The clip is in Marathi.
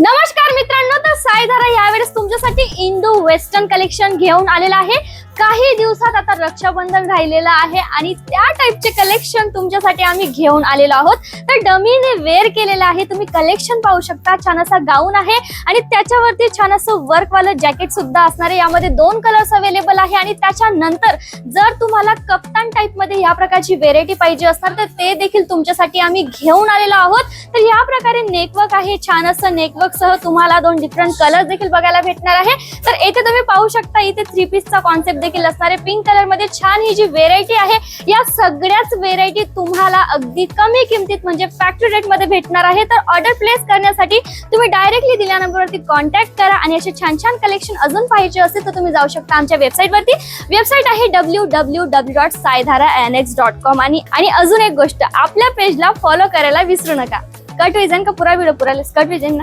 नमस्कार मित्रांनो, तर साईधारा यावेळेस तुमच्यासाठी इंडो वेस्टर्न कलेक्शन घेऊन आलेला आहे। काही दिवसात आता रक्षाबंधन राहिलेला आहे आणि त्या टाइपचे कलेक्शन तुमच्यासाठी आम्ही घेऊन आलेलो आहोत। तर डमीने वेअर केलेला आहे, तुम्ही कलेक्शन पाहू शकता। छान असा गाऊन आहे आणि त्याच्यावरती छान असं वर्क वाला जॅकेट सुद्धा असणार आहे। यामध्ये 2 कलर्स अवेलेबल आहे आणि त्याच्यानंतर जर तुम्हाला कप्तान टाइप मध्ये या प्रकारची व्हेरायटी पाहिजे असणार तर ते देखील तुमच्यासाठी आम्ही घेऊन आलेलो आहोत। तर या प्रकारे नेकवर्क आहे, छान असं नेकवर्क सह तुम्हाला 2 डिफरंट कलर्स देखील बघायला भेटणार आहे। तर इथे तुम्ही पाहू शकता, इथे 3 पीसचा कॉन्सेप्ट देखील असणार आहे। पिंक कलर मध्ये छान ही जी व्हेरायटी आहे, या सगळ्याच व्हेरायटी तुम्हाला अगदी कमी किमतीत म्हणजे फॅक्टरी रेट मध्ये भेटणार आहे। तर ऑर्डर प्लेस करण्यासाठी तुम्ही डायरेक्टली दिल्या नंबरवरती कॉन्टॅक्ट करा आणि असे छान छान कलेक्शन अजून पाहिजे असेल तर तुम्ही जाऊ शकता आमच्या वेबसाईट वरती। वेबसाईट आहे www.saidharanx.com आणि अजून एक गोष्ट, आपल्या पेजला फॉलो करायला विसरू नका। कट विजन का पूरा व्हिडिओ पूरा स्कर्ट विजन ना